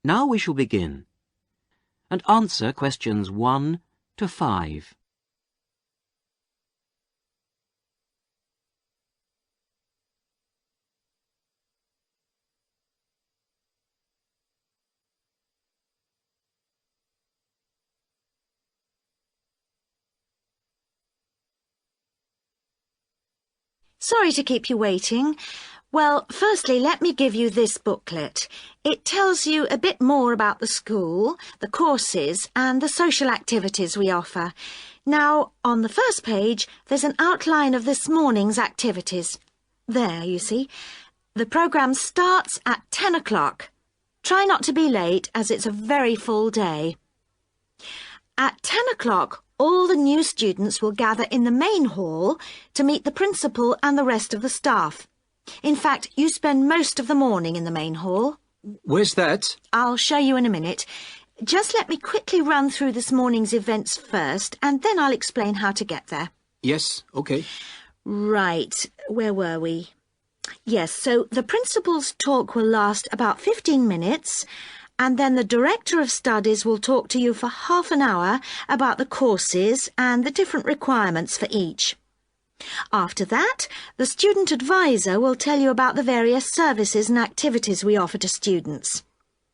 Now we shall begin and answer questions 1 to 5. Sorry to keep you waiting. Well, firstly, let me give you this booklet. It tells you a bit more about the school, the courses, and the social activities we offer. Now, on the first page, there's an outline of this morning's activities. There, you see. The programme starts at 10 o'clock. Try not to be late, as it's a very full day. At 10 o'clock, all the new students will gather in the main hall to meet the principal and the rest of the staff. In fact, you spend most of the morning in the main hall. Where's that? I'll show you in a minute. Just let me quickly run through this morning's events first, and then I'll explain how to get there. Yes, OK. Right, where were we? Yes, so the principal's talk will last about 15 minutes, and then the Director of Studies will talk to you for half an hour about the courses and the different requirements for each. After that, the Student Advisor will tell you about the various services and activities we offer to students.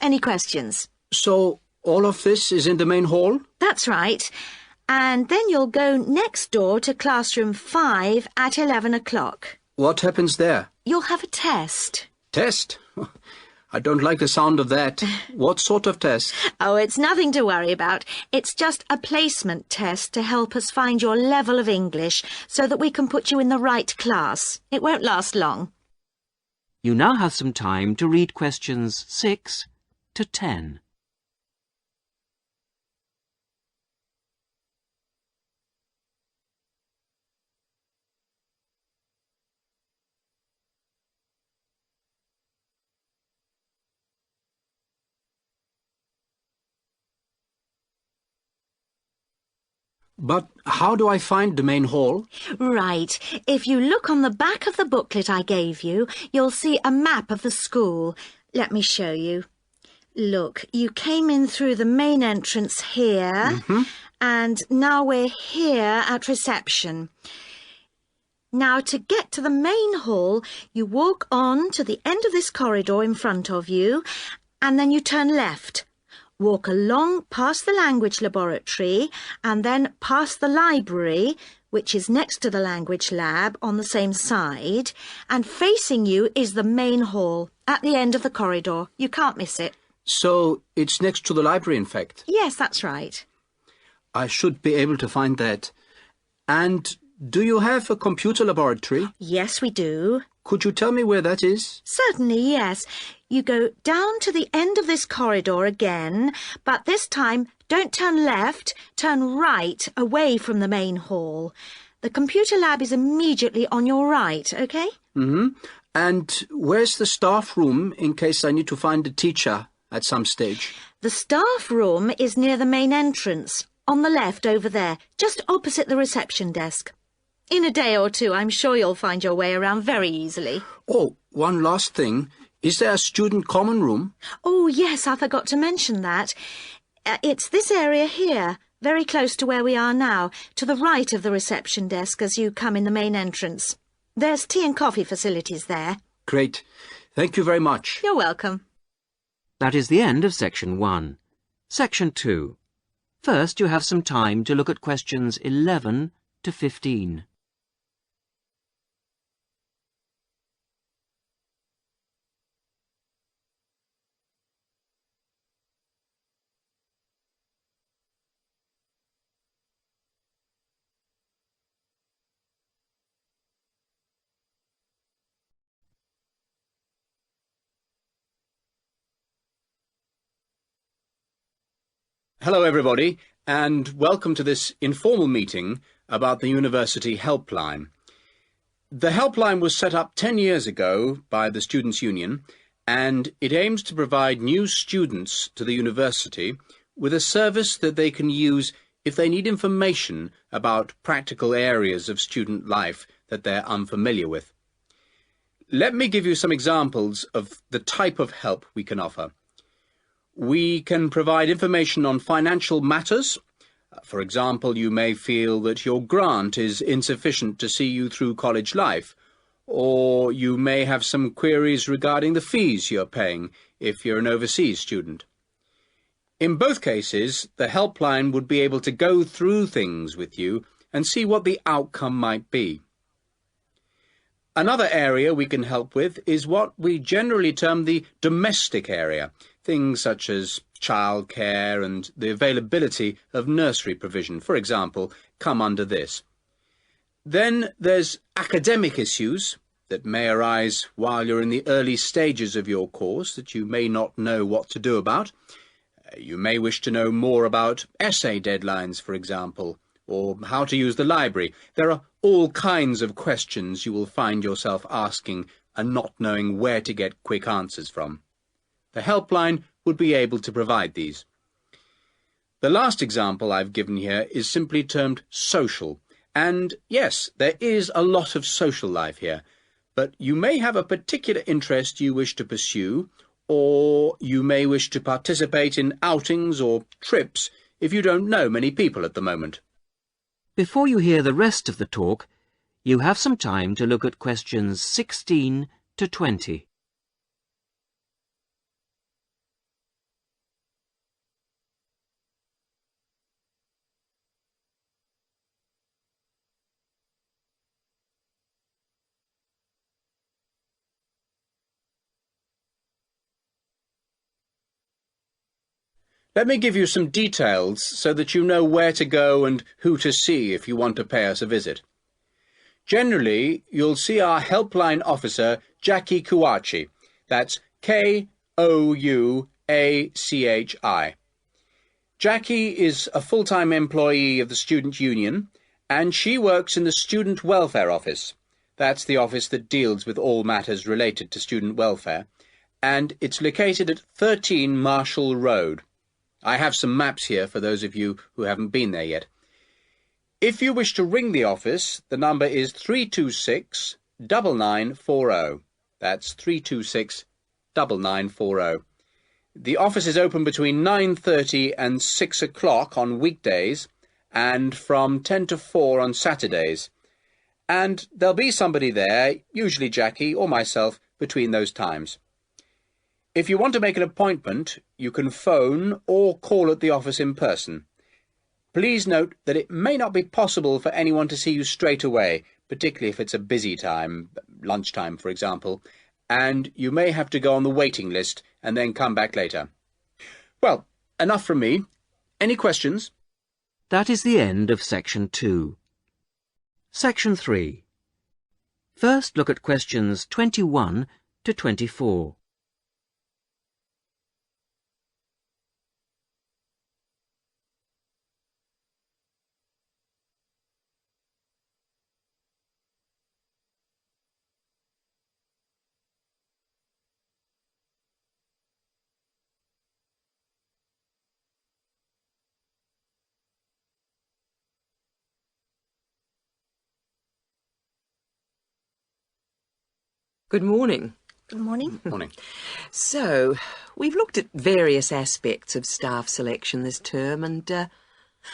Any questions? So, all of this is in the main hall? That's right. And then you'll go next door to classroom 5 at 11 o'clock. What happens there? You'll have a test. Test? I don't like the sound of that. What sort of test? Oh, it's nothing to worry about. It's just a placement test to help us find your level of English so that we can put you in the right class. It won't last long. You now have some time to read questions 6 to 10. But how do I find the main hall? Right. If you look on the back of the booklet I gave you, you'll see a map of the school. Let me show you. Look, you came in through the main entrance here, and now we're here at reception. Now, to get to the main hall, you walk on to the end of this corridor in front of you, and then you turn left. Walk along past the language laboratory and then past the library, which is next to the language lab on the same side, and facing you is the main hall at the end of the corridor. You can't miss it. So it's next to the library, in fact? Yes, that's right. I should be able to find that. And do you have a computer laboratory? Yes, we do. Could you tell me where that is? Certainly, yes. You go down to the end of this corridor again, but this time don't turn left, turn right, away from the main hall. The computer lab is immediately on your right, OK? And where's the staff room in case I need to find a teacher at some stage? The staff room is near the main entrance, on the left over there, just opposite the reception desk. In a day or two, I'm sure you'll find your way around very easily. Oh, one last thing. Is there a student common room? Oh, yes, I forgot to mention that. It's this area here, very close to where we are now, to the right of the reception desk as you come in the main entrance. There's tea and coffee facilities there. Great. Thank you very much. You're welcome. That is the end of Section 1. Section 2. First, you have some time to look at questions 11 to 15. Hello, everybody, and welcome to this informal meeting about the University Helpline. The Helpline was set up 10 years ago by the Students' Union, and it aims to provide new students to the university with a service that they can use if they need information about practical areas of student life that they're unfamiliar with. Let me give you some examples of the type of help we can offer. We can provide information on financial matters. For example, you may feel that your grant is insufficient to see you through college life, or you may have some queries regarding the fees you're paying if you're an overseas student. In both cases, the helpline would be able to go through things with you and see what the outcome might be. Another area we can help with is what we generally term the domestic area, things such as childcare and the availability of nursery provision, for example, come under this. Then there's academic issues that may arise while you're in the early stages of your course that you may not know what to do about. You may wish to know more about essay deadlines, for example, or how to use the library. There are all kinds of questions you will find yourself asking and not knowing where to get quick answers from. The helpline would be able to provide these. The last example I've given here is simply termed social, and yes, there is a lot of social life here, but you may have a particular interest you wish to pursue, or you may wish to participate in outings or trips if you don't know many people at the moment. Before you hear the rest of the talk, you have some time to look at questions 16 to 20. Let me give you some details so that you know where to go and who to see if you want to pay us a visit. Generally, you'll see our helpline officer, Jackie KOUACHI. That's K-O-U-A-C-H-I. Jackie is a full-time employee of the Student Union, and she works in the Student Welfare Office. That's the office that deals with all matters related to student welfare, and it's located at 13 Marshall Road. I have some maps here for those of you who haven't been there yet. If you wish to ring the office, the number is 326-9940. That's 326-9940. The office is open between 9:30 and 6 o'clock on weekdays and from 10 to 4 on Saturdays. And there'll be somebody there, usually Jackie or myself, between those times. If you want to make an appointment, you can phone or call at the office in person. Please note that it may not be possible for anyone to see you straight away, particularly if it's a busy time, lunchtime for example, and you may have to go on the waiting list and then come back later. Well, enough from me. Any questions? That is the end of Section 2. Section 3. First look at questions 21 to 24. Good morning. Good morning. Morning. So, we've looked at various aspects of staff selection this term, and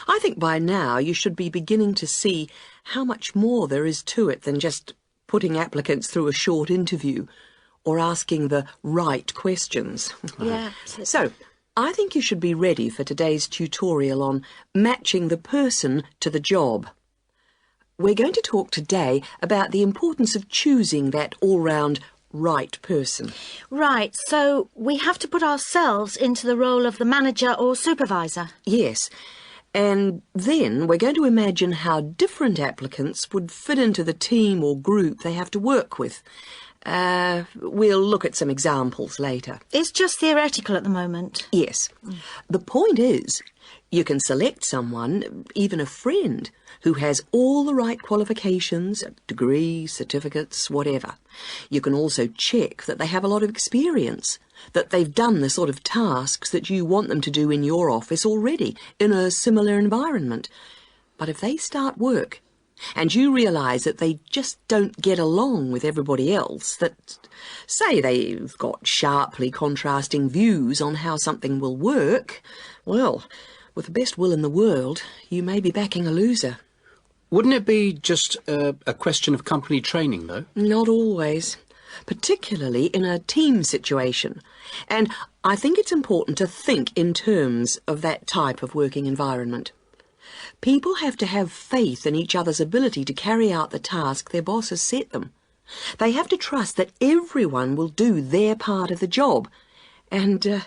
I think by now you should be beginning to see how much more there is to it than just putting applicants through a short interview or asking the right questions. Yeah. So, I think you should be ready for today's tutorial on matching the person to the job. We're going to talk today about the importance of choosing that all-round right person. Right, so we have to put ourselves into the role of the manager or supervisor. Yes, and then we're going to imagine how different applicants would fit into the team or group they have to work with. We'll look at some examples later. It's just theoretical at the moment. Yes. The point is, you can select someone, even a friend, who has all the right qualifications, degrees, certificates, whatever. You can also check that they have a lot of experience, that they've done the sort of tasks that you want them to do in your office already, in a similar environment. But if they start work and you realise that they just don't get along with everybody else, that, say, they've got sharply contrasting views on how something will work, well, with the best will in the world, you may be backing a loser. Wouldn't it be just a question of company training, though? Not always, particularly in a team situation. And I think it's important to think in terms of that type of working environment. People have to have faith in each other's ability to carry out the task their boss has set them. They have to trust that everyone will do their part of the job. And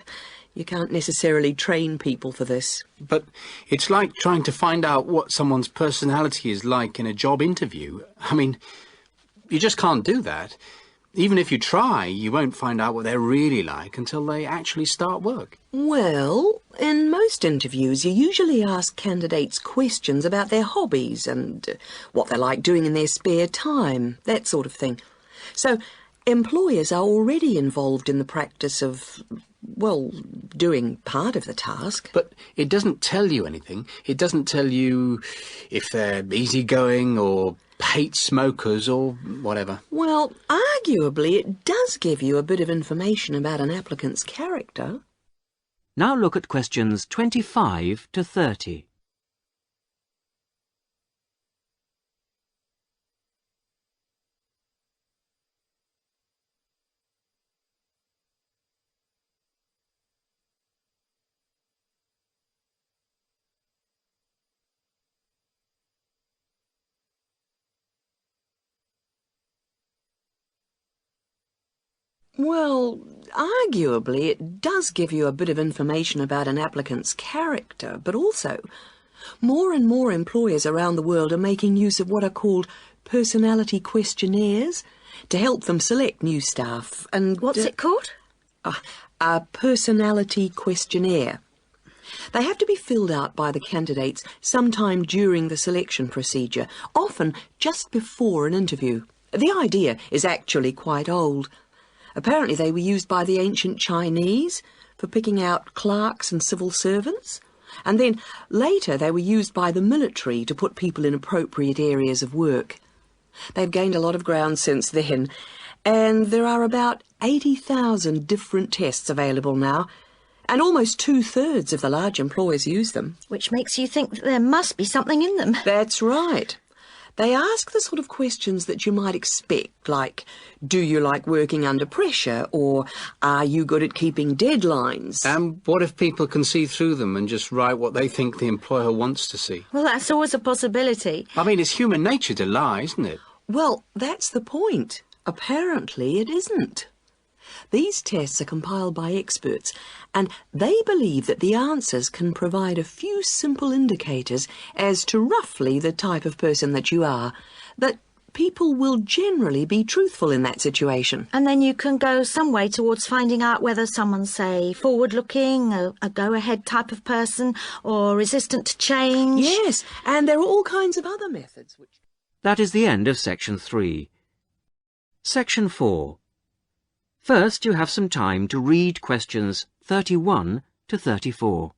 you can't necessarily train people for this. But it's like trying to find out what someone's personality is like in a job interview. I mean, you just can't do that. Even if you try, you won't find out what they're really like until they actually start work. Well, in most interviews, you usually ask candidates questions about their hobbies and what they like doing in their spare time, that sort of thing. So, employers are already involved in the practice of, well, doing part of the task. But it doesn't tell you anything. It doesn't tell you if they're easygoing or hate smokers or whatever. Well, arguably it does give you a bit of information about an applicant's character. Now look at questions 25 to 30. Well, arguably it does give you a bit of information about an applicant's character, but also more and more employers around the world are making use of what are called personality questionnaires to help them select new staff. And What's it called? A personality questionnaire. They have to be filled out by the candidates sometime during the selection procedure, often just before an interview. The idea is actually quite old. Apparently they were used by the ancient Chinese for picking out clerks and civil servants, and then later they were used by the military to put people in appropriate areas of work. They've gained a lot of ground since then, and there are about 80,000 different tests available now, and almost 2/3 of the large employers use them. Which makes you think that there must be something in them. That's right. They ask the sort of questions that you might expect, like, do you like working under pressure, or are you good at keeping deadlines? And what if people can see through them and just write what they think the employer wants to see? Well, that's always a possibility. I mean, it's human nature to lie, isn't it? Well, that's the point. Apparently it isn't. These tests are compiled by experts, and they believe that the answers can provide a few simple indicators as to roughly the type of person that you are, that people will generally be truthful in that situation. And then you can go some way towards finding out whether someone's, say, forward-looking, a go-ahead type of person, or resistant to change. Yes, and there are all kinds of other methods which... That is the end of section 3. Section 4. First, you have some time to read questions 31 to 34.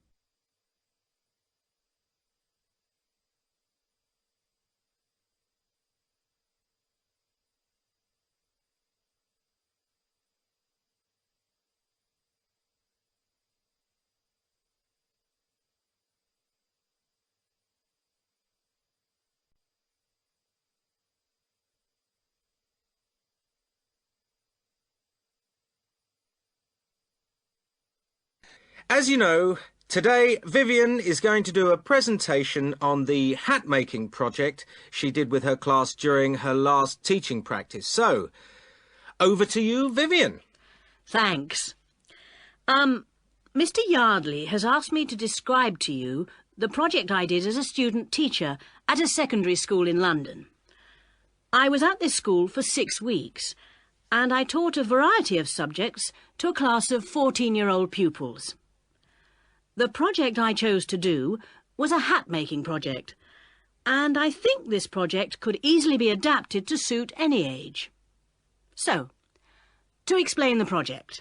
As you know, today Vivian is going to do a presentation on the hat-making project she did with her class during her last teaching practice. So, over to you, Vivian. Thanks. Mr. Yardley has asked me to describe to you the project I did as a student teacher at a secondary school in London. I was at this school for 6 weeks, and I taught a variety of subjects to a class of 14-year-old pupils. The project I chose to do was a hat-making project, and I think this project could easily be adapted to suit any age. So, to explain the project.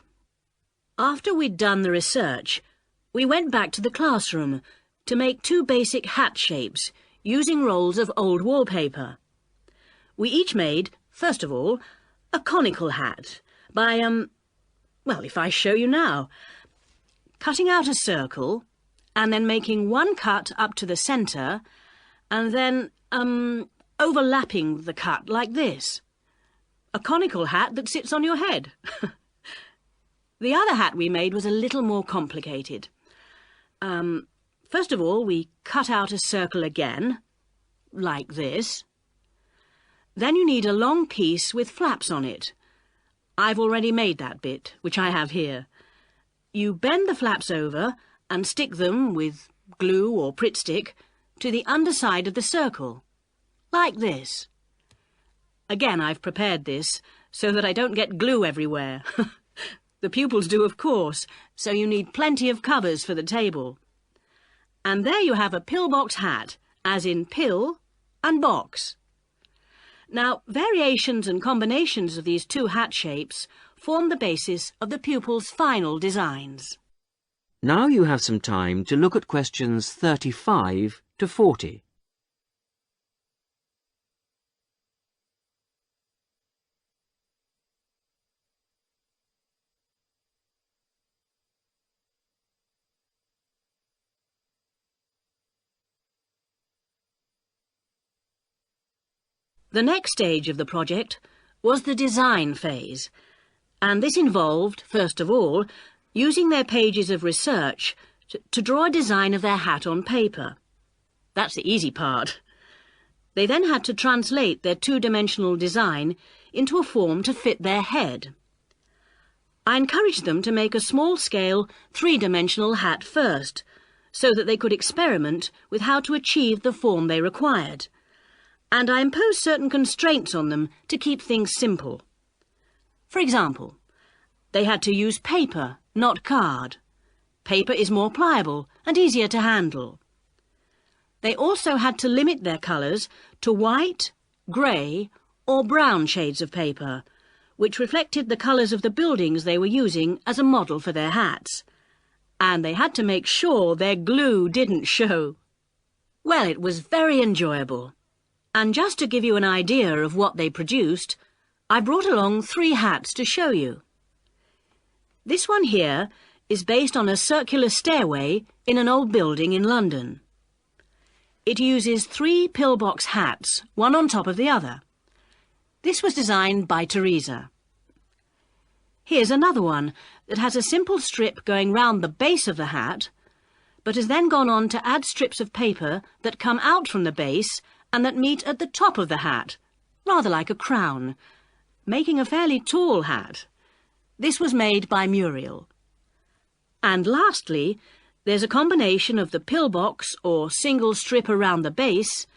After we'd done the research, we went back to the classroom to make 2 basic hat shapes using rolls of old wallpaper. We each made, first of all, a conical hat by, well, if I show you now, cutting out a circle and then making one cut up to the centre and then, overlapping the cut like this. A conical hat that sits on your head. The other hat we made was a little more complicated. First of all, we cut out a circle again, like this. Then you need a long piece with flaps on it. I've already made that bit, which I have here. You bend the flaps over and stick them with glue or Pritt stick to the underside of the circle, like this. Again, I've prepared this so that I don't get glue everywhere. The pupils do, of course, so you need plenty of covers for the table. And there you have a pillbox hat, as in pill and box. Now, variations and combinations of these two hat shapes form the basis of the pupils' final designs. Now you have some time to look at questions 35 to 40. The next stage of the project was the design phase, and this involved, first of all, using their pages of research to draw a design of their hat on paper. That's the easy part. They then had to translate their two-dimensional design into a form to fit their head. I encouraged them to make a small-scale, three-dimensional hat first, so that they could experiment with how to achieve the form they required. And I imposed certain constraints on them to keep things simple. For example, they had to use paper, not card. Paper is more pliable and easier to handle. They also had to limit their colours to white, grey or brown shades of paper, which reflected the colours of the buildings they were using as a model for their hats. And they had to make sure their glue didn't show. Well, it was very enjoyable. And just to give you an idea of what they produced, I brought along 3 hats to show you. This one here is based on a circular stairway in an old building in London. It uses 3 pillbox hats, one on top of the other. This was designed by Teresa. Here's another one that has a simple strip going round the base of the hat, but has then gone on to add strips of paper that come out from the base and that meet at the top of the hat, rather like a crown, making a fairly tall hat. This was made by Muriel. And lastly, there's a combination of the pillbox or single strip around the base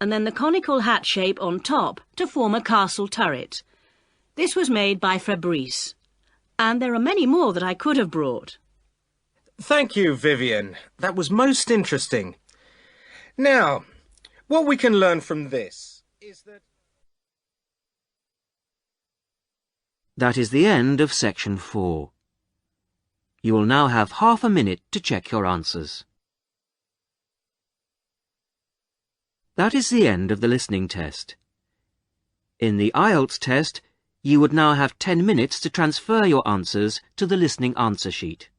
and then the conical hat shape on top to form a castle turret. This was made by Fabrice. And there are many more that I could have brought. Thank you, Vivian. That was most interesting. Now, what we can learn from this is that... That is the end of section 4. You will now have half a minute to check your answers. That is the end of the listening test. In the IELTS test, you would now have 10 minutes to transfer your answers to the listening answer sheet.